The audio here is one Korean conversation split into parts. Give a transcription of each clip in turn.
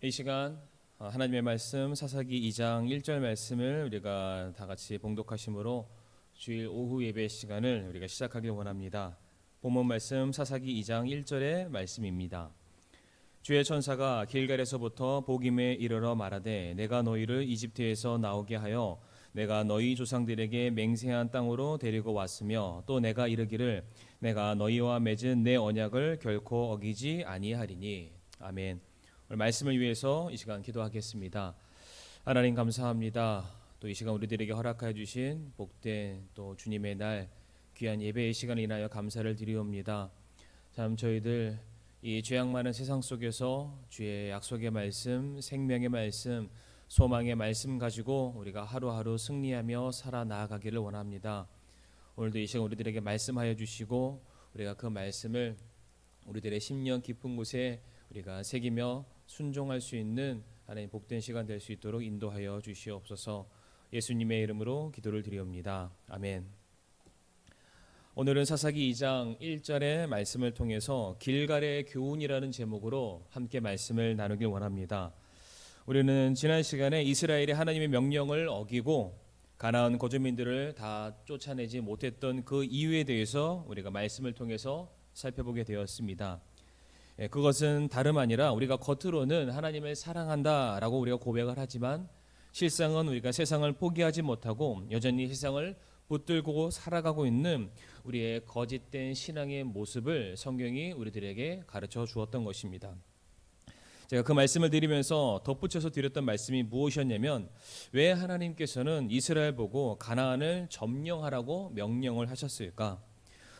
이 시간 하나님의 말씀 사사기 2장 1절 말씀을 우리가 다 같이 봉독하심으로 주일 오후 예배 시간을 우리가 시작하길 원합니다. 본문 말씀 사사기 2장 1절의 말씀입니다. 주의 천사가 길갈에서부터 보김에 이르러 말하되 내가 너희를 이집트에서 나오게 하여 내가 너희 조상들에게 맹세한 땅으로 데리고 왔으며 또 내가 이르기를 내가 너희와 맺은 내 언약을 결코 어기지 아니하리니. 아멘. 오늘 말씀을 위해서 이 시간 기도하겠습니다. 하나님 감사합니다. 또 이 시간 우리들에게 허락하여 주신 복된 또 주님의 날 귀한 예배의 시간을 인하여 감사를 드리옵니다. 참 저희들 이 죄악 많은 세상 속에서 주의 약속의 말씀, 생명의 말씀, 소망의 말씀 가지고 우리가 하루하루 승리하며 살아나가기를 원합니다. 오늘도 이 시간 우리들에게 말씀하여 주시고 우리가 그 말씀을 우리들의 심령 깊은 곳에 우리가 새기며 순종할 수 있는 하나님 복된 시간 될 수 있도록 인도하여 주시옵소서. 예수님의 이름으로 기도를 드리옵니다. 아멘. 오늘은 사사기 2장 1절의 말씀을 통해서 길갈의 교훈이라는 제목으로 함께 말씀을 나누길 원합니다. 우리는 지난 시간에 이스라엘이 하나님의 명령을 어기고 가나안 거주민들을 다 쫓아내지 못했던 그 이유에 대해서 우리가 말씀을 통해서 살펴보게 되었습니다. 그것은 다름 아니라 우리가 겉으로는 하나님을 사랑한다라고 우리가 고백을 하지만 실상은 우리가 세상을 포기하지 못하고 여전히 세상을 붙들고 살아가고 있는 우리의 거짓된 신앙의 모습을 성경이 우리들에게 가르쳐 주었던 것입니다. 제가 그 말씀을 드리면서 덧붙여서 드렸던 말씀이 무엇이었냐면 왜 하나님께서는 이스라엘 보고 가나안을 점령하라고 명령을 하셨을까?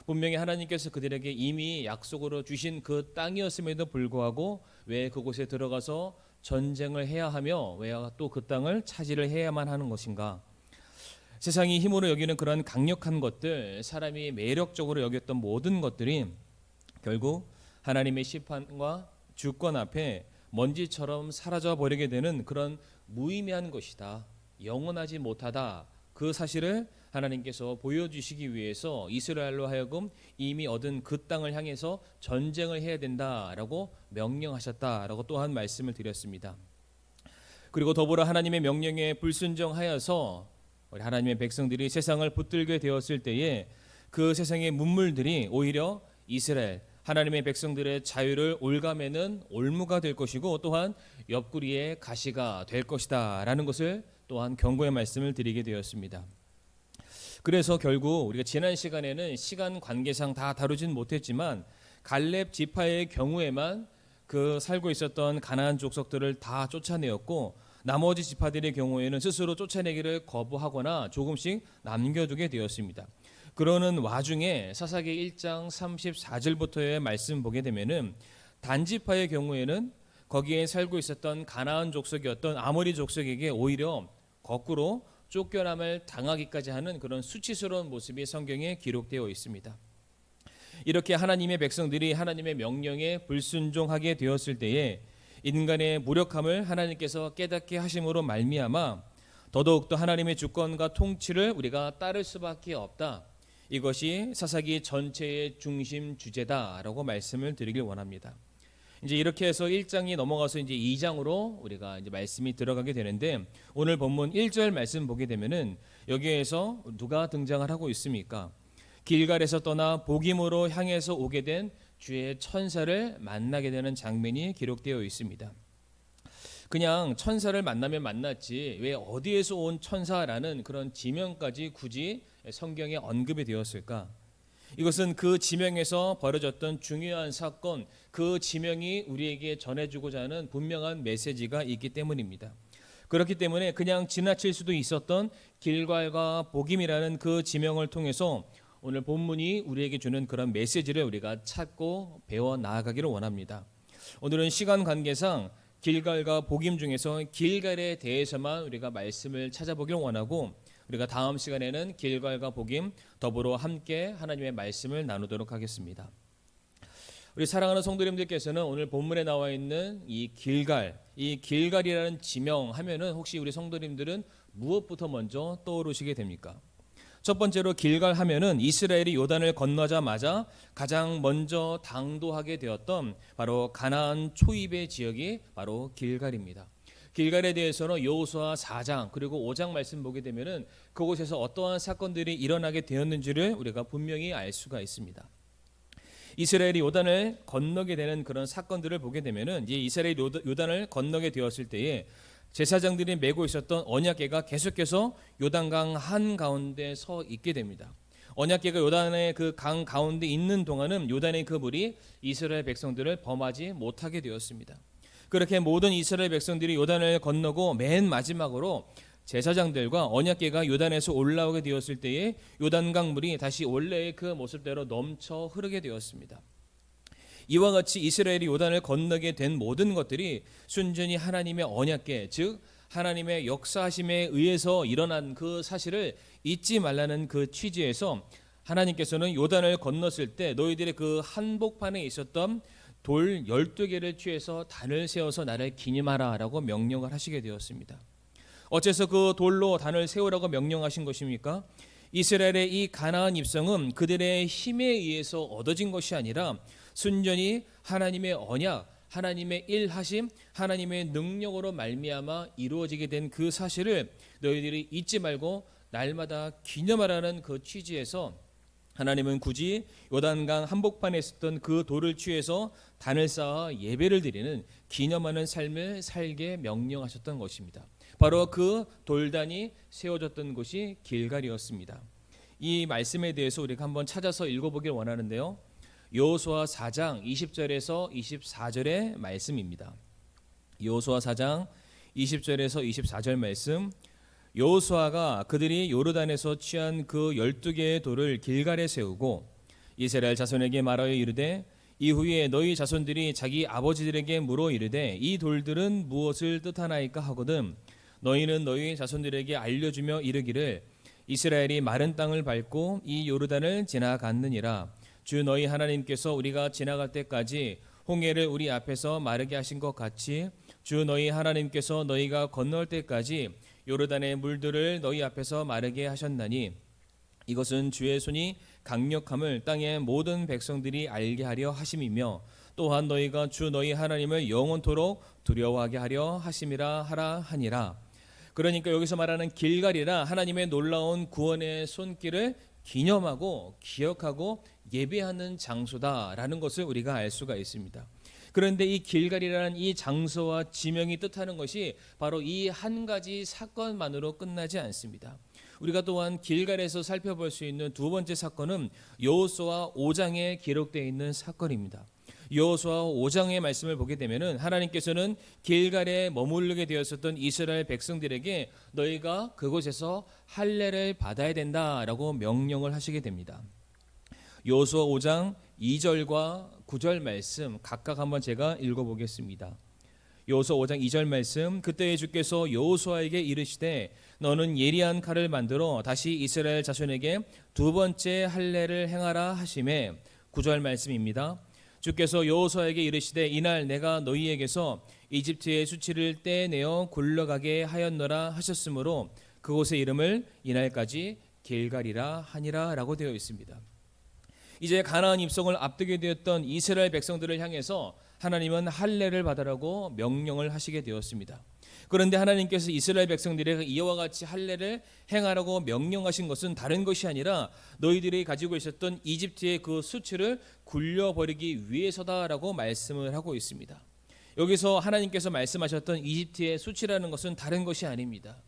분명히 하나님께서 그들에게 이미 약속으로 주신 그 땅이었음에도 불구하고 왜 그곳에 들어가서 전쟁을 해야 하며 왜 또 그 땅을 차지를 해야만 하는 것인가? 세상이 힘으로 여기는 그런 강력한 것들, 사람이 매력적으로 여겼던 모든 것들이 결국 하나님의 심판과 주권 앞에 먼지처럼 사라져 버리게 되는 그런 무의미한 것이다. 영원하지 못하다. 그 사실을 하나님께서 보여주시기 위해서 이스라엘로 하여금 이미 얻은 그 땅을 향해서 전쟁을 해야 된다라고 명령하셨다라고 또한 말씀을 드렸습니다. 그리고 더불어 하나님의 명령에 불순종하여서 우리 하나님의 백성들이 세상을 붙들게 되었을 때에 그 세상의 문물들이 오히려 이스라엘 하나님의 백성들의 자유를 올가매는 올무가 될 것이고 또한 옆구리의 가시가 될 것이다 라는 것을 또한 경고의 말씀을 드리게 되었습니다. 그래서 결국 우리가 지난 시간에는 시간 관계상 다 다루진 못했지만 갈렙 지파의 경우에만 그 살고 있었던 가나안 족속들을 다 쫓아내었고 나머지 지파들의 경우에는 스스로 쫓아내기를 거부하거나 조금씩 남겨두게 되었습니다. 그러는 와중에 사사기 1장 34절부터의 말씀 보게 되면은 단지파의 경우에는 거기에 살고 있었던 가나안 족속이었던 아모리 족속에게 오히려 거꾸로 쫓겨남을 당하기까지 하는 그런 수치스러운 모습이 성경에 기록되어 있습니다. 이렇게 하나님의 백성들이 하나님의 명령에 불순종하게 되었을 때에 인간의 무력함을 하나님께서 깨닫게 하심으로 말미암아 더더욱더 하나님의 주권과 통치를 우리가 따를 수밖에 없다. 이것이 사사기 전체의 중심 주제다라고 말씀을 드리길 원합니다. 이제 이렇게 해서 1장이 넘어가서 이제 2장으로 우리가 이제 말씀이 들어가게 되는데 오늘 본문 1절 말씀 보게 되면은 여기에서 누가 등장을 하고 있습니까? 길갈에서 떠나 보김으로 향해서 오게 된 주의 천사를 만나게 되는 장면이 기록되어 있습니다. 그냥 천사를 만나면 만났지 왜 어디에서 온 천사라는 그런 지명까지 굳이 성경에 언급이 되었을까? 이것은 그 지명에서 벌어졌던 중요한 사건, 그 지명이 우리에게 전해주고자 하는 분명한 메시지가 있기 때문입니다. 그렇기 때문에 그냥 지나칠 수도 있었던 길갈과 보김이라는 그 지명을 통해서 오늘 본문이 우리에게 주는 그런 메시지를 우리가 찾고 배워 나아가기를 원합니다. 오늘은 시간 관계상 길갈과 보김 중에서 길갈에 대해서만 우리가 말씀을 찾아보기를 원하고 우리가 다음 시간에는 길갈과 보김 더불어 함께 하나님의 말씀을 나누도록 하겠습니다. 우리 사랑하는 성도님들께서는 오늘 본문에 나와 있는 이 길갈이라는 지명 하면은 혹시 우리 성도님들은 무엇부터 먼저 떠오르시게 됩니까? 첫 번째로 길갈 하면은 이스라엘이 요단을 건너자마자 가장 먼저 당도하게 되었던 바로 가나안 초입의 지역이 바로 길갈입니다. 길갈에 대해서는 여호수아 4장 그리고 5장 말씀 보게 되면은 그곳에서 어떠한 사건들이 일어나게 되었는지를 우리가 분명히 알 수가 있습니다. 이스라엘이 요단을 건너게 되는 그런 사건들을 보게 되면은 이제 이스라엘이 요단을 건너게 되었을 때에 제사장들이 메고 있었던 언약궤가 계속해서 요단강 한 가운데 서 있게 됩니다. 언약궤가 요단의 그 강 가운데 있는 동안은 요단의 그 물이 이스라엘 백성들을 범하지 못하게 되었습니다. 그렇게 모든 이스라엘 백성들이 요단을 건너고 맨 마지막으로 제사장들과 언약궤가 요단에서 올라오게 되었을 때에 요단강 물이 다시 원래의 그 모습대로 넘쳐 흐르게 되었습니다. 이와 같이 이스라엘이 요단을 건너게 된 모든 것들이 순전히 하나님의 언약궤, 즉 하나님의 역사하심에 의해서 일어난 그 사실을 잊지 말라는 그 취지에서 하나님께서는 요단을 건넜을 때 너희들의 그 한복판에 있었던 돌 12개를 취해서 단을 세워서 나를 기념하라 라고 명령을 하시게 되었습니다. 어째서 그 돌로 단을 세우라고 명령하신 것입니까? 이스라엘의 이 가나안 입성은 그들의 힘에 의해서 얻어진 것이 아니라 순전히 하나님의 언약, 하나님의 일하심, 하나님의 능력으로 말미암아 이루어지게 된 그 사실을 너희들이 잊지 말고 날마다 기념하라는 그 취지에서 하나님은 굳이 요단강 한복판에 있었던 그 돌을 취해서 단을 쌓아 예배를 드리는 기념하는 삶을 살게 명령하셨던 것입니다. 바로 그 돌단이 세워졌던 곳이 길갈이었습니다. 이 말씀에 대해서 우리가 한번 찾아서 읽어보길 원하는데요. 여호수아 4장 20절에서 24절의 말씀입니다. 여호수아 4장 20절에서 24절 말씀. 여호수아가 그들이 요르단에서 취한 그 12개의 돌을 길갈에 세우고 이스라엘 자손에게 말하여 이르되 이후에 너희 자손들이 자기 아버지들에게 물어 이르되 이 돌들은 무엇을 뜻하나이까 하거든 너희는 너희 자손들에게 알려주며 이르기를 이스라엘이 마른 땅을 밟고 이 요르단을 지나갔느니라. 주 너희 하나님께서 우리가 지나갈 때까지 홍해를 우리 앞에서 마르게 하신 것 같이 주 너희 하나님께서 너희가 건널 때까지 요르단의 물들을 너희 앞에서 마르게 하셨나니 이것은 주의 손이 강력함을 땅의 모든 백성들이 알게 하려 하심이며 또한 너희가 주 너희 하나님을 영원토록 두려워하게 하려 하심이라 하라 하니라. 그러니까 여기서 말하는 길갈이라 하나님의 놀라운 구원의 손길을 기념하고 기억하고 예배하는 장소다라는 것을 우리가 알 수가 있습니다. 그런데 이 길갈이라는 이 장소와 지명이 뜻하는 것이 바로 이 한 가지 사건만으로 끝나지 않습니다. 우리가 또한 길갈에서 살펴볼 수 있는 두 번째 사건은 여호수아 5장에 기록되어 있는 사건입니다. 여호수아 5장의 말씀을 보게 되면은 하나님께서는 길갈에 머무르게 되었었던 이스라엘 백성들에게 너희가 그곳에서 할례를 받아야 된다라고 명령을 하시게 됩니다. 여호수아 5장 2절과 9절 말씀 각각 한번 제가 읽어보겠습니다. 여호수아 5장 2절 말씀. 그때에 주께서 여호수아에게 이르시되 너는 예리한 칼을 만들어 다시 이스라엘 자손에게 두 번째 할례를 행하라 하시매. 9절 말씀입니다. 주께서 여호수아에게 이르시되 이날 내가 너희에게서 이집트의 수치를 떼내어 굴러가게 하였노라 하셨으므로 그곳의 이름을 이날까지 길갈이라 하니라 라고 되어 있습니다. 이제 가나안 입성을 앞두게 되었던 이스라엘 백성들을 향해서 하나님은 할례를 받으라고 명령을 하시게 되었습니다. 그런데 하나님께서 이스라엘 백성들에게 이와 같이 할례를 행하라고 명령하신 것은 다른 것이 아니라 너희들이 가지고 있었던 이집트의 그 수치를 굴려버리기 위해서다라고 말씀을 하고 있습니다. 여기서 하나님께서 말씀하셨던 이집트의 수치라는 것은 다른 것이 아닙니다.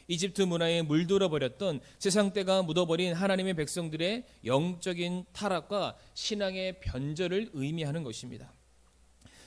이집트 문화에 물들어 버렸던 세상 때가 묻어버린 하나님의 백성들의 영적인 타락과 신앙의 변절을 의미하는 것입니다.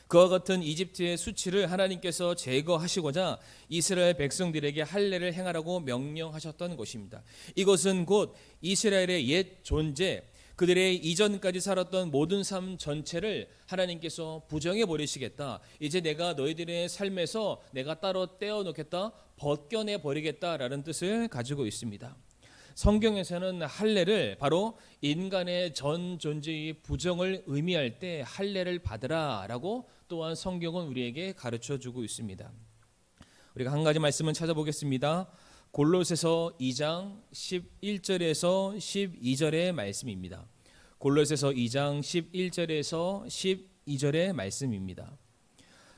그와 같은 이집트의 수치를 하나님께서 제거하시고자 이스라엘 백성들에게 할례를 행하라고 명령하셨던 것입니다. 이것은 곧 이스라엘의 옛 존재, 그들의 이전까지 살았던 모든 삶 전체를 하나님께서 부정해 버리시겠다. 이제 내가 너희들의 삶에서 내가 따로 떼어놓겠다, 벗겨내 버리겠다라는 뜻을 가지고 있습니다. 성경에서는 할례를 바로 인간의 전 존재의 부정을 의미할 때 할례를 받으라라고 또한 성경은 우리에게 가르쳐주고 있습니다. 우리가 한 가지 말씀은 찾아보겠습니다. 골로새서 2장 11절에서 12절의 말씀입니다. 골로새서 2장 11절에서 12절의 말씀입니다.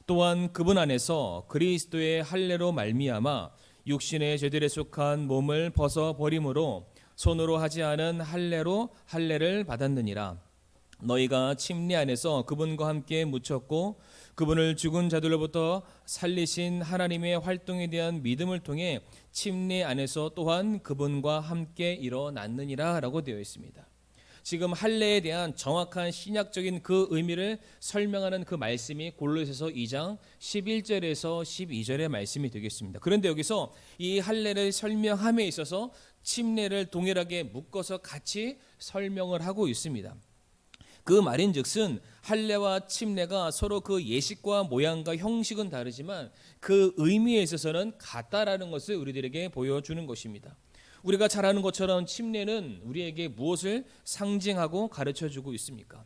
또한 그분 안에서 그리스도의 할례로 말미암아 육신의 죄들에 속한 몸을 벗어 버림으로 손으로 하지 않은 할례로 할례를 받았느니라. 너희가 침례 안에서 그분과 함께 묻혔고 그분을 죽은 자들로부터 살리신 하나님의 활동에 대한 믿음을 통해 침례 안에서 또한 그분과 함께 일어났느니라 라고 되어 있습니다. 지금 할례에 대한 정확한 신약적인 그 의미를 설명하는 그 말씀이 골로새서 2장 11절에서 12절의 말씀이 되겠습니다. 그런데 여기서 이 할례를 설명함에 있어서 침례를 동일하게 묶어서 같이 설명을 하고 있습니다. 그 말인즉슨 할례와 침례가 서로 그 예식과 모양과 형식은 다르지만 그 의미에 있어서는 같다라는 것을 우리들에게 보여주는 것입니다. 우리가 잘 아는 것처럼 침례는 우리에게 무엇을 상징하고 가르쳐주고 있습니까?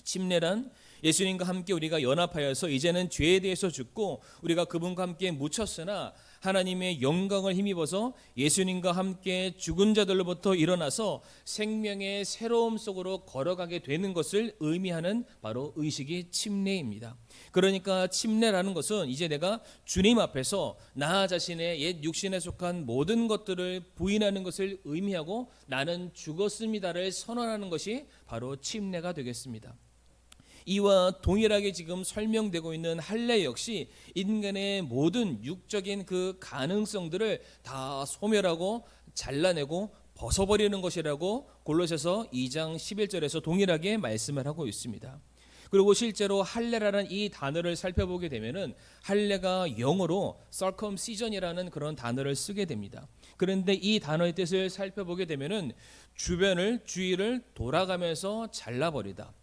침례란 예수님과 함께 우리가 연합하여서 이제는 죄에 대해서 죽고 우리가 그분과 함께 묻혔으나 하나님의 영광을 힘입어서 예수님과 함께 죽은 자들로부터 일어나서 생명의 새로움 속으로 걸어가게 되는 것을 의미하는 바로 의식이 침례입니다. 그러니까 침례라는 것은 이제 내가 주님 앞에서 나 자신의 옛 육신에 속한 모든 것들을 부인하는 것을 의미하고 나는 죽었습니다를 선언하는 것이 바로 침례가 되겠습니다. 이와 동일하게 지금 설명되고 있는 할례 역시 인간의 모든 육적인 그 가능성들을 다 소멸하고 잘라내고 벗어버리는 것이라고 골로새서 2장 11절에서 동일하게 말씀을 하고 있습니다. 그리고 실제로 할례라는 이 단어를 살펴보게 되면은 할례가 영어로 circumcision이라는 그런 단어를 쓰게 됩니다. 그런데 이 단어의 뜻을 살펴보게 되면은 주위를 돌아가면서 잘라버리다.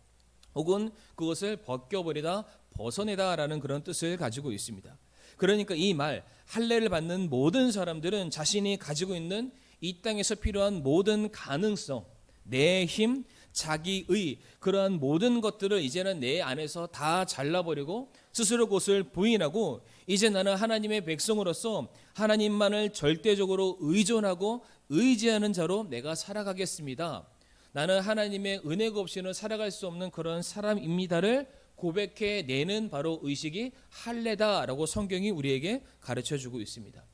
혹은 그것을 벗겨버리다, 벗어내다라는 그런 뜻을 가지고 있습니다. 그러니까 이 말, 할례를 받는 모든 사람들은 자신이 가지고 있는 이 땅에서 필요한 모든 가능성, 내 힘, 자기의 그러한 모든 것들을 이제는 내 안에서 다 잘라버리고 스스로 그것을 부인하고 이제 나는 하나님의 백성으로서 하나님만을 절대적으로 의존하고 의지하는 자로 내가 살아가겠습니다. 나는 하나님의 은혜가 없이는 살아갈 수 없는 그런 사람입니다를 고백해내는 바로 의식이 할례다라고 성경이 우리에게 가르쳐주고 있습니다.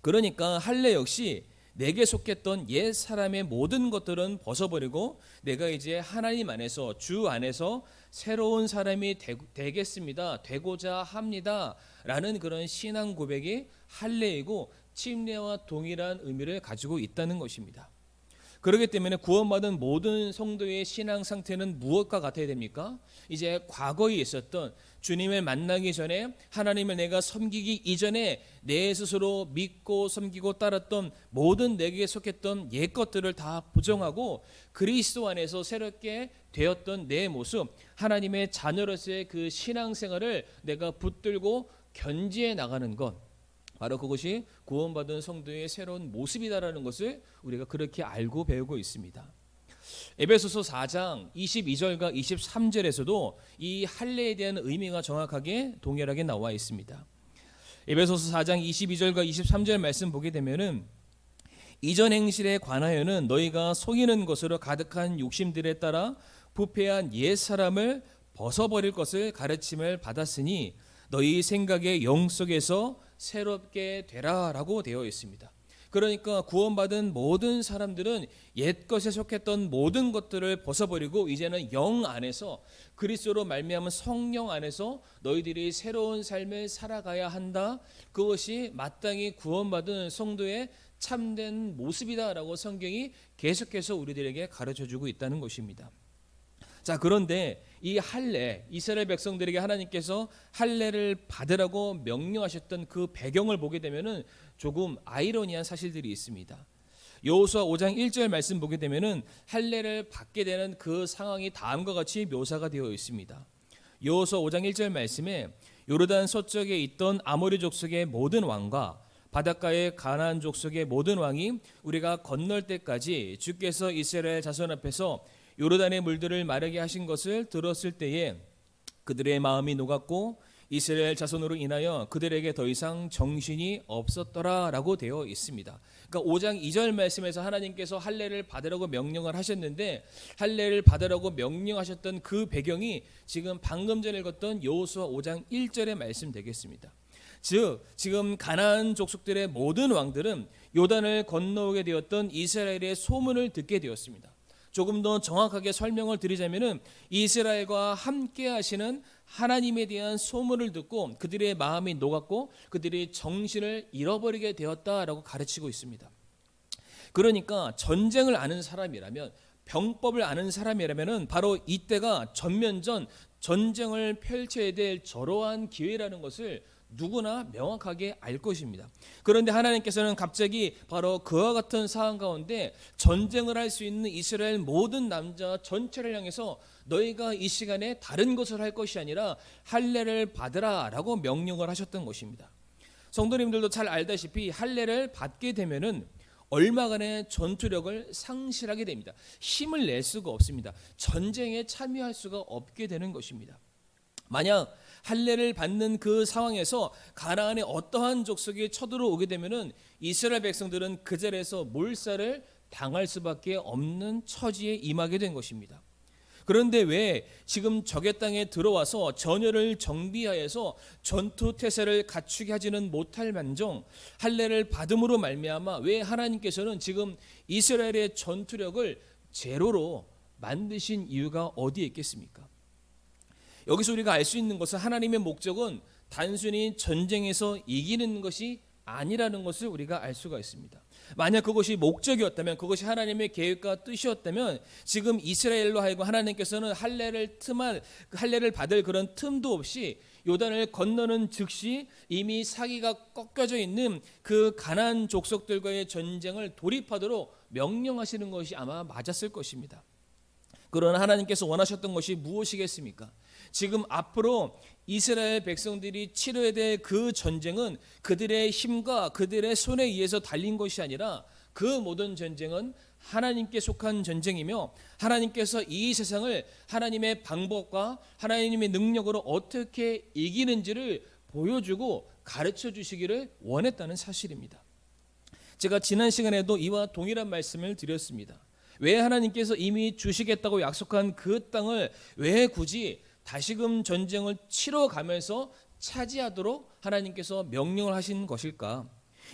그러니까 할례 역시 내게 속했던 옛 사람의 모든 것들은 벗어버리고 내가 이제 하나님 안에서 주 안에서 새로운 사람이 되겠습니다. 되고자 합니다. 라는 그런 신앙 고백이 할례이고 침례와 동일한 의미를 가지고 있다는 것입니다. 그렇기 때문에 구원받은 모든 성도의 신앙 상태는 무엇과 같아야 됩니까? 이제 과거에 있었던 주님을 만나기 전에 하나님을 내가 섬기기 이전에 내 스스로 믿고 섬기고 따랐던 모든 내게 속했던 옛 것들을 다 부정하고 그리스도 안에서 새롭게 되었던 내 모습, 하나님의 자녀로서의 그 신앙생활을 내가 붙들고 견지해 나가는 것, 바로 그것이 구원받은 성도의 새로운 모습이다라는 것을 우리가 그렇게 알고 배우고 있습니다. 에베소서 4장 22절과 23절에서도 이 할례에 대한 의미가 정확하게 동일하게 나와 있습니다. 에베소서 4장 22절과 23절 말씀 보게 되면은 이전 행실에 관하여는 너희가 속이는 것으로 가득한 욕심들에 따라 부패한 옛 사람을 벗어버릴 것을 가르침을 받았으니 너희 생각의 영 속에서 새롭게 되라라고 되어 있습니다. 그러니까 구원받은 모든 사람들은 옛것에 속했던 모든 것들을 벗어버리고 이제는 영 안에서 그리스도로 말미암은 성령 안에서 너희들이 새로운 삶을 살아가야 한다. 그것이 마땅히 구원받은 성도의 참된 모습이다라고 성경이 계속해서 우리들에게 가르쳐주고 있다는 것입니다. 자, 그런데 이 할례, 이스라엘 백성들에게 하나님께서 할례를 받으라고 명령하셨던 그 배경을 보게 되면은 조금 아이러니한 사실들이 있습니다. 여호수아 5장 1절 말씀 보게 되면은 할례를 받게 되는 그 상황이 다음과 같이 묘사가 되어 있습니다. 여호수아 5장 1절 말씀에 요르단 서쪽에 있던 아모리 족속의 모든 왕과 바닷가의 가나안 족속의 모든 왕이 우리가 건널 때까지 주께서 이스라엘 자손 앞에서 요르단의 물들을 마르게 하신 것을 들었을 때에 그들의 마음이 녹았고 이스라엘 자손으로 인하여 그들에게 더 이상 정신이 없었더라라고 되어 있습니다. 그러니까 5장 2절 말씀에서 하나님께서 할례를 받으라고 명령을 하셨는데 할례를 받으라고 명령하셨던 그 배경이 지금 방금 전에 읽었던 여호수아 5장 1절의 말씀 되겠습니다. 즉 지금 가나안 족속들의 모든 왕들은 요단을 건너오게 되었던 이스라엘의 소문을 듣게 되었습니다. 조금 더 정확하게 설명을 드리자면은 이스라엘과 함께 하시는 하나님에 대한 소문을 듣고 그들의 마음이 녹았고 그들이 정신을 잃어버리게 되었다라고 가르치고 있습니다. 그러니까 전쟁을 아는 사람이라면, 병법을 아는 사람이라면은 바로 이때가 전면전 전쟁을 펼쳐야 될 저러한 기회라는 것을 누구나 명확하게 알 것입니다. 그런데 하나님께서는 갑자기 바로 그와 같은 상황 가운데 전쟁을 할 수 있는 이스라엘 모든 남자 전체를 향해서 너희가 이 시간에 다른 것을 할 것이 아니라 할례를 받으라 라고 명령을 하셨던 것입니다. 성도님들도 잘 알다시피 할례를 받게 되면은 얼마간의 전투력을 상실하게 됩니다. 힘을 낼 수가 없습니다. 전쟁에 참여할 수가 없게 되는 것입니다. 만약 할례를 받는 그 상황에서 가나안의 어떠한 족속이 쳐들어오게 되면은 이스라엘 백성들은 그 자리에서 몰살을 당할 수밖에 없는 처지에 임하게 된 것입니다. 그런데 왜 지금 적의 땅에 들어와서 전열을 정비하여서 전투 태세를 갖추게 하지는 못할 만정 할례를 받음으로 말미암아 왜 하나님께서는 지금 이스라엘의 전투력을 제로로 만드신 이유가 어디에 있겠습니까? 여기서 우리가 알 수 있는 것은 하나님의 목적은 단순히 전쟁에서 이기는 것이 아니라는 것을 우리가 알 수가 있습니다. 만약 그것이 목적이었다면, 그것이 하나님의 계획과 뜻이었다면 지금 이스라엘로 하여금 하나님께서는 할례를 받을 그런 틈도 없이 요단을 건너는 즉시 이미 사기가 꺾여져 있는 그 가나안 족속들과의 전쟁을 돌입하도록 명령하시는 것이 아마 맞았을 것입니다. 그러나 하나님께서 원하셨던 것이 무엇이겠습니까? 지금 앞으로 이스라엘 백성들이 치러야 될 그 전쟁은 그들의 힘과 그들의 손에 의해서 달린 것이 아니라 그 모든 전쟁은 하나님께 속한 전쟁이며 하나님께서 이 세상을 하나님의 방법과 하나님의 능력으로 어떻게 이기는지를 보여주고 가르쳐 주시기를 원했다는 사실입니다. 제가 지난 시간에도 이와 동일한 말씀을 드렸습니다. 왜 하나님께서 이미 주시겠다고 약속한 그 땅을 왜 굳이 다시금 전쟁을 치러가면서 차지하도록 하나님께서 명령을 하신 것일까?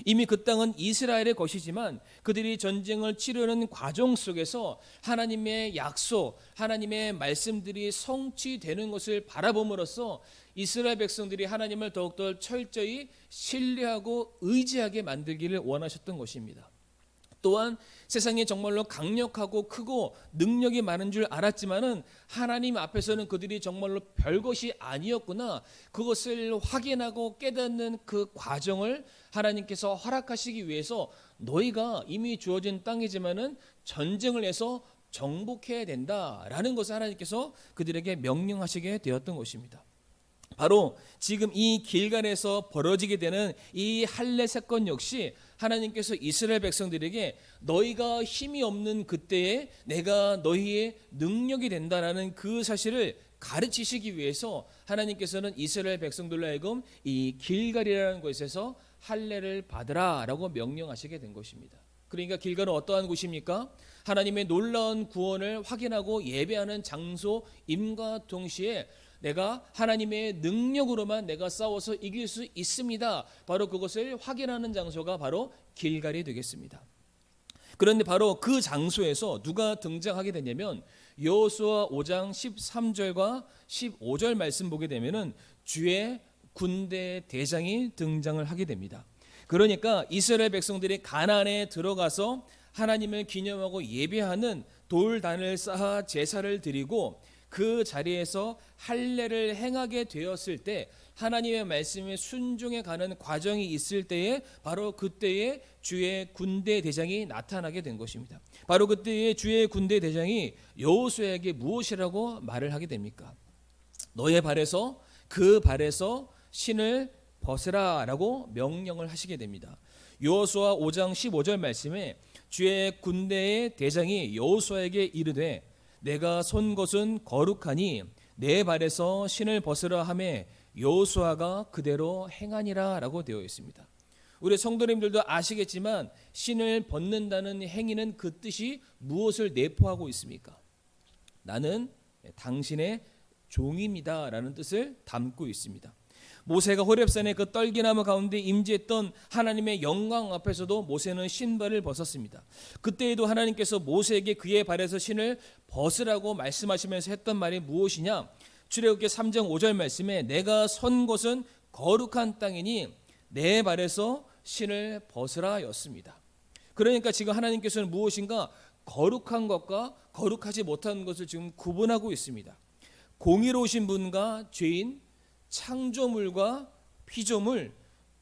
이미 그 땅은 이스라엘의 것이지만 그들이 전쟁을 치르는 과정 속에서 하나님의 약속, 하나님의 말씀들이 성취되는 것을 바라봄으로써 이스라엘 백성들이 하나님을 더욱더 철저히 신뢰하고 의지하게 만들기를 원하셨던 것입니다. 또한 세상에 정말로 강력하고 크고 능력이 많은 줄 알았지만은 하나님 앞에서는 그들이 정말로 별것이 아니었구나, 그것을 확인하고 깨닫는 그 과정을 하나님께서 허락하시기 위해서 너희가 이미 주어진 땅이지만은 전쟁을 해서 정복해야 된다라는 것을 하나님께서 그들에게 명령하시게 되었던 것입니다. 바로 지금 이 길갈에서 벌어지게 되는 이 할례 사건 역시 하나님께서 이스라엘 백성들에게 너희가 힘이 없는 그때에 내가 너희의 능력이 된다라는 그 사실을 가르치시기 위해서 하나님께서는 이스라엘 백성들로 하여금 이 길갈이라는 곳에서 할례를 받으라라고 명령하시게 된 것입니다. 그러니까 길갈은 어떠한 곳입니까? 하나님의 놀라운 구원을 확인하고 예배하는 장소임과 동시에 내가 하나님의 능력으로만 내가 싸워서 이길 수 있습니다. 바로 그것을 확인하는 장소가 바로 길갈이 되겠습니다. 그런데 바로 그 장소에서 누가 등장하게 되냐면 여호수아 5장 13절과 15절 말씀 보게 되면은 주의 군대 대장이 등장을 하게 됩니다. 그러니까 이스라엘 백성들이 가나안에 들어가서 하나님을 기념하고 예배하는 돌단을 쌓아 제사를 드리고 그 자리에서 할례를 행하게 되었을 때 하나님의 말씀에 순종해 가는 과정이 있을 때에 바로 그때에 주의 군대 대장이 나타나게 된 것입니다. 바로 그때에 주의 군대 대장이 여호수아에게 무엇이라고 말을 하게 됩니까? 너의 발에서 그 발에서 신을 벗으라라고 명령을 하시게 됩니다. 여호수아 5장 15절 말씀에 주의 군대의 대장이 여호수아에게 이르되 내가 손 것은 거룩하니 내 발에서 신을 벗으라 하매 여호수아가 그대로 행하니라라고 되어 있습니다. 우리 성도님들도 아시겠지만 신을 벗는다는 행위는 그 뜻이 무엇을 내포하고 있습니까? 나는 당신의 종입니다라는 뜻을 담고 있습니다. 모세가 호렙산의 그 떨기나무 가운데 임재했던 하나님의 영광 앞에서도 모세는 신발을 벗었습니다. 그때에도 하나님께서 모세에게 그의 발에서 신을 벗으라고 말씀하시면서 했던 말이 무엇이냐? 출애굽기 3장 5절 말씀에 내가 선 곳은 거룩한 땅이니 내 발에서 신을 벗으라 였습니다. 그러니까 지금 하나님께서는 무엇인가 거룩한 것과 거룩하지 못한 것을 지금 구분하고 있습니다. 공의로우신 분과 죄인, 창조물과 피조물,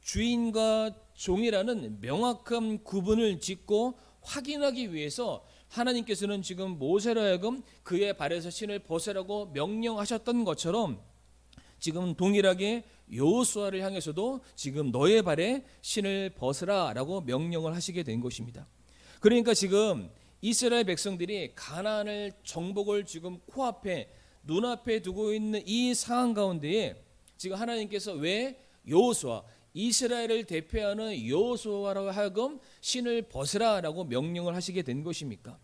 주인과 종이라는 명확한 구분을 짓고 확인하기 위해서 하나님께서는 지금 모세로 하여금 그의 발에서 신을 벗으라고 명령하셨던 것처럼 지금 동일하게 여호수아를 향해서도 지금 너의 발에 신을 벗으라라고 명령을 하시게 된 것입니다. 그러니까 지금 이스라엘 백성들이 가나안을 정복을 지금 코앞에 눈앞에 두고 있는 이 상황 가운데에 지금 하나님께서 왜 여호수아 이스라엘을 대표하는 여호수아라고 하여금 신을 벗으라라고 명령을 하시게 된 것입니까?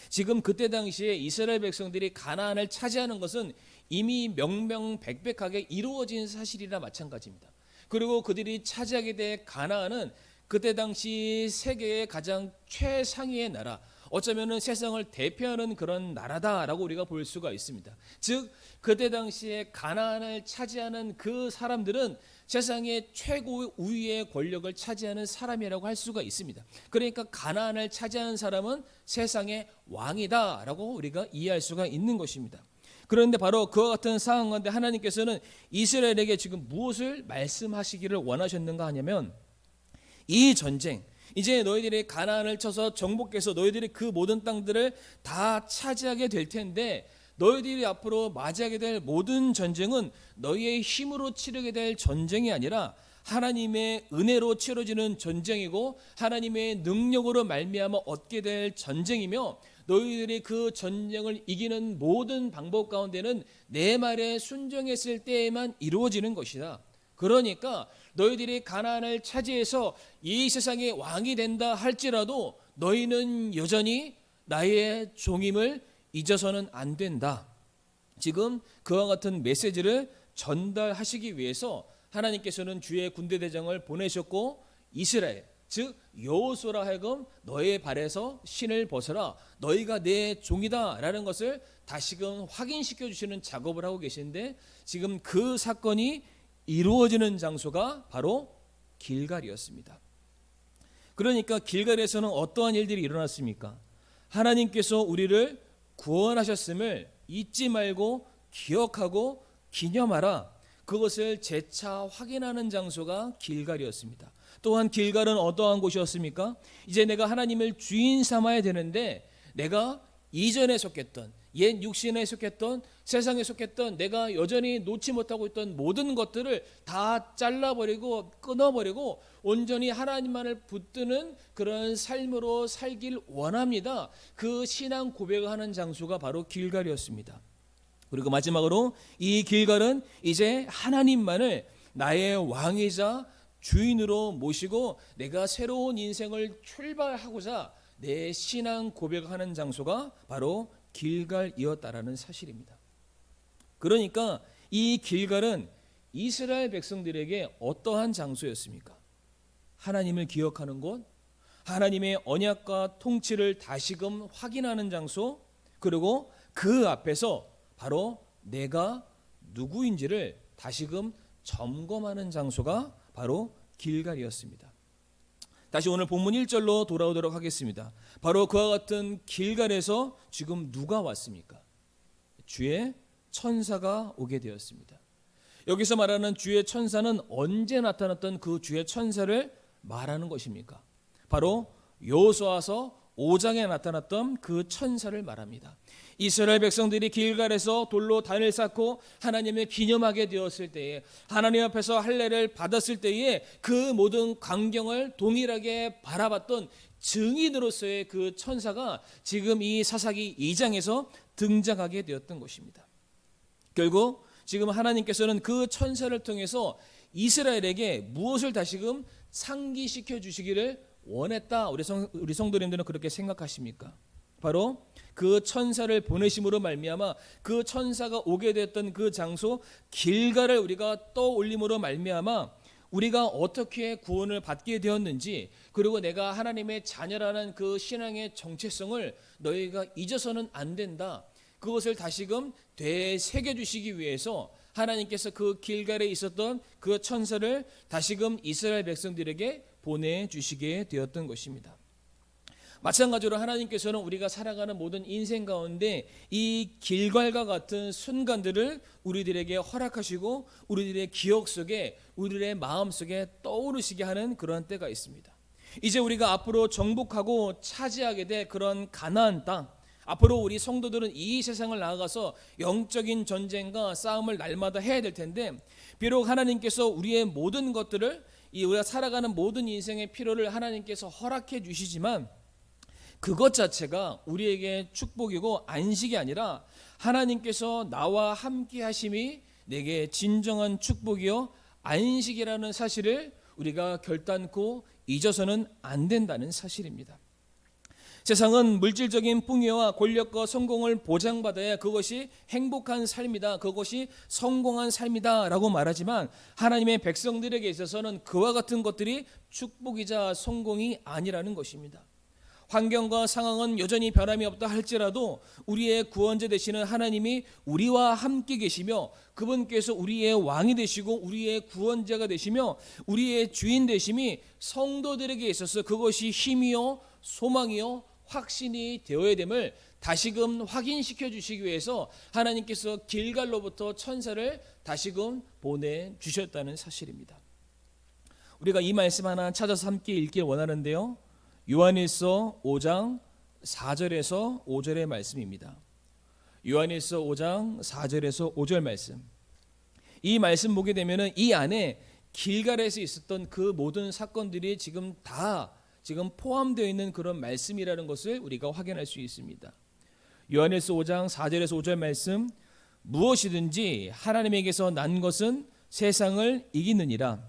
지금 그때 당시에 이스라엘 백성들이 가나안을 차지하는 것은 이미 명명백백하게 이루어진 사실이라 마찬가지입니다. 그리고 그들이 차지하게 된 가나안은 그때 당시 세계의 가장 최상위의 나라, 어쩌면은 세상을 대표하는 그런 나라다라고 우리가 볼 수가 있습니다. 즉 그때 당시에 가나안을 차지하는 그 사람들은 세상의 최고 우위의 권력을 차지하는 사람이라고 할 수가 있습니다. 그러니까 가나안을 차지하는 사람은 세상의 왕이다라고 우리가 이해할 수가 있는 것입니다. 그런데 바로 그와 같은 상황 가운데 하나님께서는 이스라엘에게 지금 무엇을 말씀하시기를 원하셨는가 하냐면 이 전쟁, 이제 너희들이 가나안을 쳐서 정복해서 너희들이 그 모든 땅들을 다 차지하게 될 텐데 너희들이 앞으로 맞이하게 될 모든 전쟁은 너희의 힘으로 치르게 될 전쟁이 아니라 하나님의 은혜로 치러지는 전쟁이고 하나님의 능력으로 말미암아 얻게 될 전쟁이며 너희들이 그 전쟁을 이기는 모든 방법 가운데는 내 말에 순종했을 때에만 이루어지는 것이다. 그러니까 너희들이 가나안을 차지해서 이 세상의 왕이 된다 할지라도 너희는 여전히 나의 종임을 잊어서는 안 된다. 지금 그와 같은 메시지를 전달하시기 위해서 하나님께서는 주의 군대대장을 보내셨고 이스라엘 즉 여호수아라 하여금 너의 발에서 신을 벗어라 너희가 내 종이다 라는 것을 다시금 확인시켜 주시는 작업을 하고 계신데 지금 그 사건이 이루어지는 장소가 바로 길갈이었습니다. 그러니까 길갈에서는 어떠한 일들이 일어났습니까? 하나님께서 우리를 구원하셨음을 잊지 말고 기억하고 기념하라. 그것을 재차 확인하는 장소가 길갈이었습니다. 또한 길갈은 어떠한 곳이었습니까? 이제 내가 하나님을 주인 삼아야 되는데 내가 이전에 속했던 옛 육신에 속했던 세상에 속했던 내가 여전히 놓지 못하고 있던 모든 것들을 다 잘라버리고 끊어버리고 온전히 하나님만을 붙드는 그런 삶으로 살길 원합니다. 그 신앙 고백을 하는 장소가 바로 길갈이었습니다. 그리고 마지막으로 이 길갈은 이제 하나님만을 나의 왕이자 주인으로 모시고 내가 새로운 인생을 출발하고자 내 신앙 고백하는 장소가 바로 길갈이었다라는 사실입니다. 그러니까 이 길갈은 이스라엘 백성들에게 어떠한 장소였습니까? 하나님을 기억하는 곳, 하나님의 언약과 통치를 다시금 확인하는 장소, 그리고 그 앞에서 바로 내가 누구인지를 다시금 점검하는 장소가 바로 길갈이었습니다. 다시 오늘 본문 1절로 돌아오도록 하겠습니다. 바로 그와 같은 길갈에서 지금 누가 왔습니까? 주의 천사가 오게 되었습니다. 여기서 말하는 주의 천사는 언제 나타났던 그 주의 천사를 말하는 것입니까? 바로 여호수아서 5장에 나타났던 그 천사를 말합니다. 이스라엘 백성들이 길갈에서 돌로 단을 쌓고 하나님을 기념하게 되었을 때에 하나님 앞에서 할례를 받았을 때에 그 모든 광경을 동일하게 바라봤던 증인으로서의 그 천사가 지금 이 사사기 2장에서 등장하게 되었던 것입니다. 결국 지금 하나님께서는 그 천사를 통해서 이스라엘에게 무엇을 다시금 상기시켜 주시기를 원했다. 우리 성도님들은 그렇게 생각하십니까? 바로 그 천사를 보내심으로 말미암아 그 천사가 오게 됐던 그 장소 길가를 우리가 떠올림으로 말미암아 우리가 어떻게 구원을 받게 되었는지, 그리고 내가 하나님의 자녀라는 그 신앙의 정체성을 너희가 잊어서는 안 된다. 그것을 다시금 되새겨 주시기 위해서 하나님께서 그 길갈에 있었던 그 천사를 다시금 이스라엘 백성들에게 보내주시게 되었던 것입니다. 마찬가지로 하나님께서는 우리가 살아가는 모든 인생 가운데 이 길갈과 같은 순간들을 우리들에게 허락하시고 우리들의 기억 속에, 우리들의 마음 속에 떠오르시게 하는 그런 때가 있습니다. 이제 우리가 앞으로 정복하고 차지하게 될 그런 가나안 땅, 앞으로 우리 성도들은 이 세상을 나아가서 영적인 전쟁과 싸움을 날마다 해야 될 텐데, 비록 하나님께서 우리의 모든 것들을, 우리가 살아가는 모든 인생의 필요를 하나님께서 허락해 주시지만 그것 자체가 우리에게 축복이고 안식이 아니라 하나님께서 나와 함께 하심이 내게 진정한 축복이요 안식이라는 사실을 우리가 결단코 잊어서는 안 된다는 사실입니다. 세상은 물질적인 풍요와 권력과 성공을 보장받아야 그것이 행복한 삶이다, 그것이 성공한 삶이다 라고 말하지만 하나님의 백성들에게 있어서는 그와 같은 것들이 축복이자 성공이 아니라는 것입니다. 환경과 상황은 여전히 변함이 없다 할지라도 우리의 구원자 되시는 하나님이 우리와 함께 계시며 그분께서 우리의 왕이 되시고 우리의 구원자가 되시며 우리의 주인 되심이 성도들에게 있어서 그것이 힘이요 소망이요 확신이 되어야 됨을 다시금 확인시켜 주시기 위해서 하나님께서 길갈로부터 천사를 다시금 보내주셨다는 사실입니다. 우리가 이 말씀 하나 찾아서 함께 읽길 원하는데요, 요한일서 5장 4절에서 5절의 말씀입니다. 요한일서 5장 4절에서 5절 말씀. 이 말씀 보게 되면은 이 안에 길갈에서 있었던 그 모든 사건들이 지금 포함되어 있는 그런 말씀이라는 것을 우리가 확인할 수 있습니다. 요한일서 5장 4절에서 5절 말씀. 무엇이든지 하나님에게서 난 것은 세상을 이기느니라.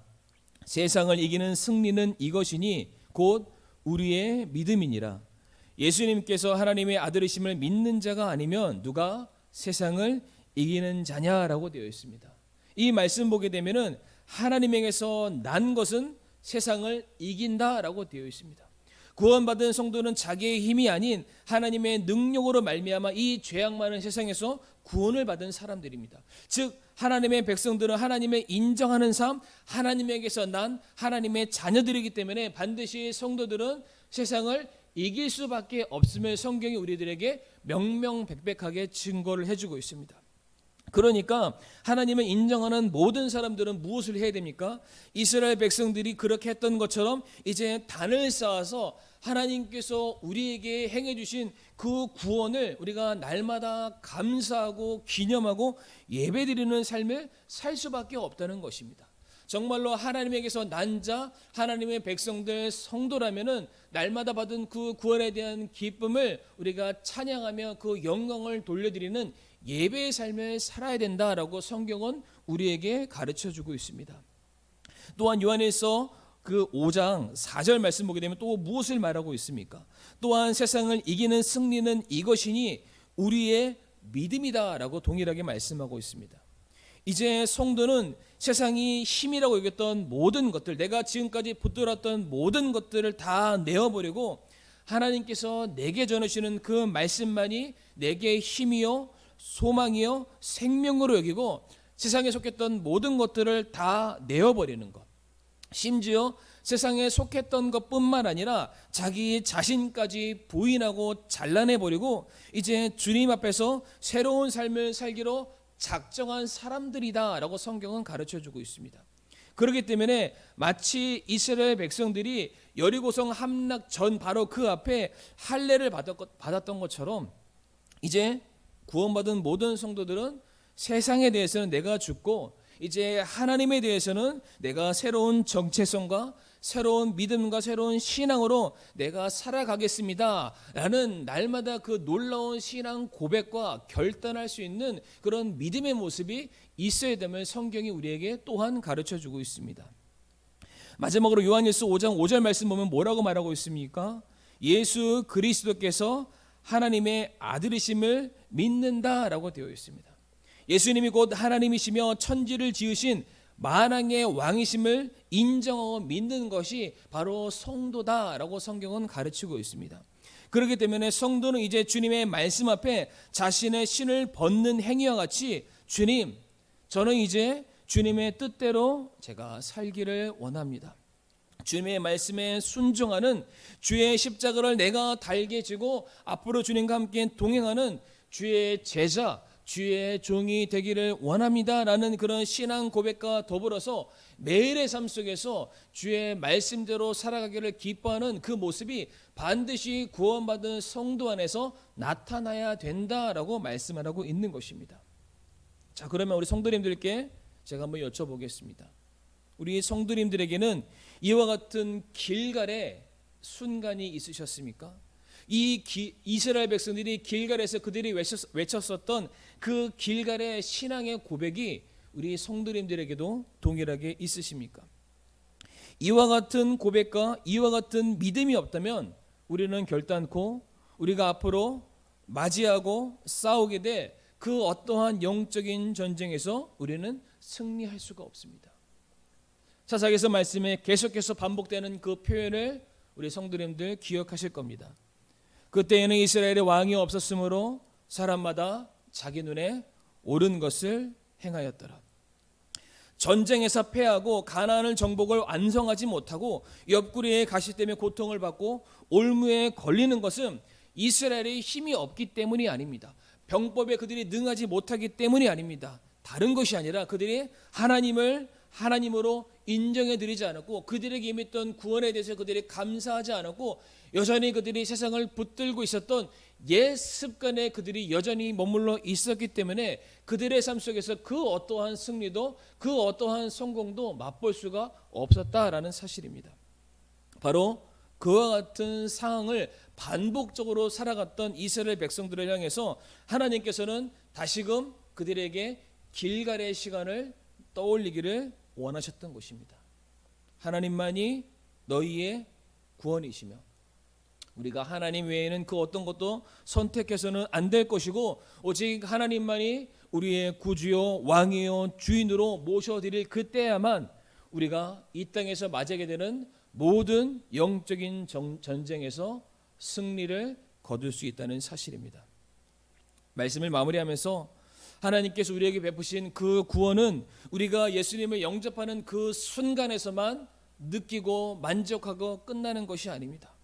세상을 이기는 승리는 이것이니 곧 우리의 믿음이니라. 예수님께서 하나님의 아들이심을 믿는 자가 아니면 누가 세상을 이기는 자냐라고 되어 있습니다. 이 말씀 보게 되면은 하나님에게서 난 것은 세상을 이긴다라고 되어 있습니다. 구원받은 성도는 자기의 힘이 아닌 하나님의 능력으로 말미암아 이 죄악 많은 세상에서 구원을 받은 사람들입니다. 즉 하나님의 백성들은 하나님의 인정하는 삶, 하나님에게서 난 하나님의 자녀들이기 때문에 반드시 성도들은 세상을 이길 수밖에 없음을 성경이 우리들에게 명명백백하게 증거를 해주고 있습니다. 그러니까 하나님을 인정하는 모든 사람들은 무엇을 해야 됩니까? 이스라엘 백성들이 그렇게 했던 것처럼 이제 단을 쌓아서 하나님께서 우리에게 행해 주신 그 구원을 우리가 날마다 감사하고 기념하고 예배드리는 삶을 살 수밖에 없다는 것입니다. 정말로 하나님에게서 난 자, 하나님의 백성들 성도라면은 날마다 받은 그 구원에 대한 기쁨을 우리가 찬양하며 그 영광을 돌려드리는 예배의 삶을 살아야 된다라고 성경은 우리에게 가르쳐주고 있습니다. 또한 요한일서 그 5장 4절 말씀 보게 되면 또 무엇을 말하고 있습니까? 또한 세상을 이기는 승리는 이것이니 우리의 믿음이다라고 동일하게 말씀하고 있습니다. 이제 성도는 세상이 힘이라고 여겼던 모든 것들, 내가 지금까지 붙들었던 모든 것들을 다 내어버리고 하나님께서 내게 전하시는 그 말씀만이 내게 힘이요 소망이요 생명으로 여기고 세상에 속했던 모든 것들을 다 내어버리는 것, 심지어 세상에 속했던 것뿐만 아니라 자기 자신까지 부인하고 잘라내버리고 이제 주님 앞에서 새로운 삶을 살기로 작정한 사람들이다 라고 성경은 가르쳐주고 있습니다. 그렇기 때문에 마치 이스라엘 백성들이 여리고성 함락 전 바로 그 앞에 할례를 받았던 것처럼 이제 구원받은 모든 성도들은 세상에 대해서는 내가 죽고 이제 하나님에 대해서는 내가 새로운 정체성과 새로운 믿음과 새로운 신앙으로 내가 살아가겠습니다 라는 날마다 그 놀라운 신앙 고백과 결단할 수 있는 그런 믿음의 모습이 있어야 됨을 성경이 우리에게 또한 가르쳐주고 있습니다. 마지막으로 요한일서 5장 5절 말씀 보면 뭐라고 말하고 있습니까? 예수 그리스도께서 하나님의 아들이심을 믿는다라고 되어 있습니다. 예수님이 곧 하나님이시며 천지를 지으신 만왕의 왕이심을 인정하고 믿는 것이 바로 성도다라고 성경은 가르치고 있습니다. 그렇기 때문에 성도는 이제 주님의 말씀 앞에 자신의 신을 벗는 행위와 같이 주님, 저는 이제 주님의 뜻대로 제가 살기를 원합니다. 주님의 말씀에 순종하는, 주의 십자가를 내가 달게 지고 앞으로 주님과 함께 동행하는 주의 제자, 주의 종이 되기를 원합니다라는 그런 신앙 고백과 더불어서 매일의 삶 속에서 주의 말씀대로 살아가기를 기뻐하는 그 모습이 반드시 구원받은 성도 안에서 나타나야 된다라고 말씀을 하고 있는 것입니다. 자, 그러면 우리 성도님들께 제가 한번 여쭤보겠습니다. 우리 성도님들에게는 이와 같은 길갈의 순간이 있으셨습니까? 이스라엘 백성들이 길갈에서 그들이 외쳤었던 그 길갈의 신앙의 고백이 우리 성도님들에게도 동일하게 있으십니까? 이와 같은 고백과 이와 같은 믿음이 없다면 우리는 결단코 우리가 앞으로 맞이하고 싸우게 될 그 어떠한 영적인 전쟁에서 우리는 승리할 수가 없습니다. 사사기서 말씀에 계속해서 반복되는 그 표현을 우리 성도님들 기억하실 겁니다. 그때에는 이스라엘의 왕이 없었으므로 사람마다 자기 눈에 옳은 것을 행하였더라. 전쟁에서 패하고 가나안을 정복을 완성하지 못하고 옆구리에 가시 때문에 고통을 받고 올무에 걸리는 것은 이스라엘의 힘이 없기 때문이 아닙니다. 병법에 그들이 능하지 못하기 때문이 아닙니다. 다른 것이 아니라 그들이 하나님을 하나님으로 인정해 드리지 않았고 그들에게 임했던 구원에 대해서 그들이 감사하지 않았고 여전히 그들이 세상을 붙들고 있었던 옛 습관에 그들이 여전히 머물러 있었기 때문에 그들의 삶 속에서 그 어떠한 승리도 그 어떠한 성공도 맛볼 수가 없었다라는 사실입니다. 바로 그와 같은 상황을 반복적으로 살아갔던 이스라엘 백성들을 향해서 하나님께서는 다시금 그들에게 길갈의 시간을 떠올리기를 원하셨던 것입니다. 하나님만이 너희의 구원이시며 우리가 하나님 외에는 그 어떤 것도 선택해서는 안 될 것이고 오직 하나님만이 우리의 구주요 왕이요 주인으로 모셔드릴 그때야만 우리가 이 땅에서 맞이하게 되는 모든 영적인 전쟁에서 승리를 거둘 수 있다는 사실입니다. 말씀을 마무리하면서 하나님께서 우리에게 베푸신 그 구원은 우리가 예수님을 영접하는 그 순간에서만 느끼고 만족하고 끝나는 것이 아닙니다.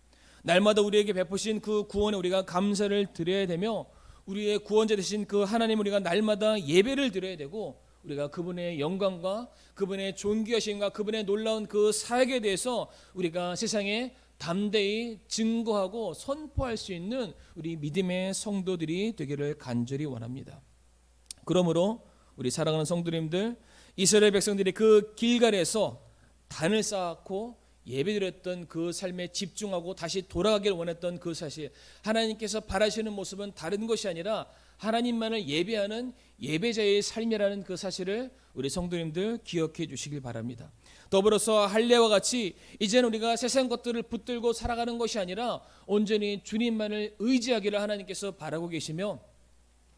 날마다 우리에게 베푸신 그 구원에 우리가 감사를 드려야 되며 우리의 구원자 되신 그 하나님 우리가 날마다 예배를 드려야 되고 우리가 그분의 영광과 그분의 존귀하심과 그분의 놀라운 그 사역에 대해서 우리가 세상에 담대히 증거하고 선포할 수 있는 우리 믿음의 성도들이 되기를 간절히 원합니다. 그러므로 우리 사랑하는 성도님들, 이스라엘 백성들이 그 길갈에서 단을 쌓고 예배드렸던 그 삶에 집중하고 다시 돌아가길 원했던 그 사실, 하나님께서 바라시는 모습은 다른 것이 아니라 하나님만을 예배하는 예배자의 삶이라는 그 사실을 우리 성도님들 기억해 주시길 바랍니다. 더불어서 할례와 같이 이제는 우리가 세상 것들을 붙들고 살아가는 것이 아니라 온전히 주님만을 의지하기를 하나님께서 바라고 계시며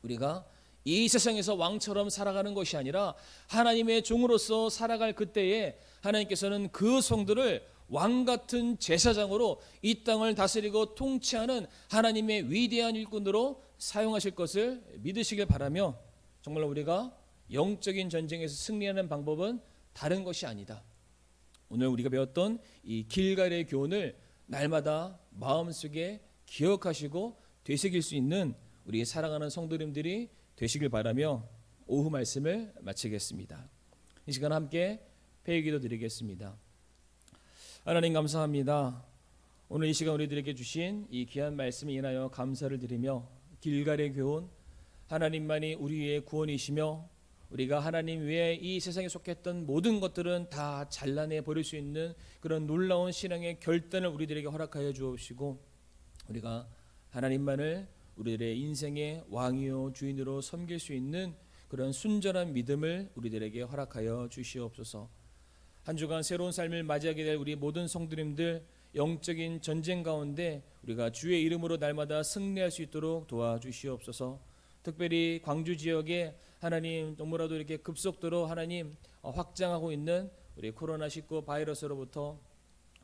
우리가 이 세상에서 왕처럼 살아가는 것이 아니라 하나님의 종으로서 살아갈 그때에 하나님께서는 그 성도를 왕같은 제사장으로 이 땅을 다스리고 통치하는 하나님의 위대한 일꾼으로 사용하실 것을 믿으시길 바라며 정말 우리가 영적인 전쟁에서 승리하는 방법은 다른 것이 아니다. 오늘 우리가 배웠던 이 길갈의 교훈을 날마다 마음속에 기억하시고 되새길 수 있는 우리 사랑하는 성도님들이 되시길 바라며 오후 말씀을 마치겠습니다. 이 시간 함께 회개기도 드리겠습니다. 하나님 감사합니다. 오늘 이 시간 우리들에게 주신 이 귀한 말씀에 인하여 감사를 드리며 길갈의 교훈, 하나님만이 우리의 구원이시며 우리가 하나님 외에 이 세상에 속했던 모든 것들은 다 잘라내 버릴 수 있는 그런 놀라운 신앙의 결단을 우리들에게 허락하여 주옵시고, 우리가 하나님만을 우리들의 인생의 왕이요 주인으로 섬길 수 있는 그런 순전한 믿음을 우리들에게 허락하여 주시옵소서. 한 주간 새로운 삶을 맞이하게 될 우리 모든 성도님들, 영적인 전쟁 가운데 우리가 주의 이름으로 날마다 승리할 수 있도록 도와주시옵소서. 특별히 광주 지역에 하나님 너무나도 이렇게 급속도로 하나님 확장하고 있는 우리 코로나19 바이러스로부터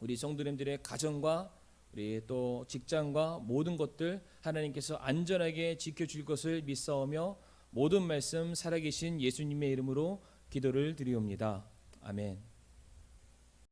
우리 성도님들의 가정과 우리 또 직장과 모든 것들 하나님께서 안전하게 지켜줄 것을 믿사오며 모든 말씀 살아계신 예수님의 이름으로 기도를 드리옵니다. 아멘.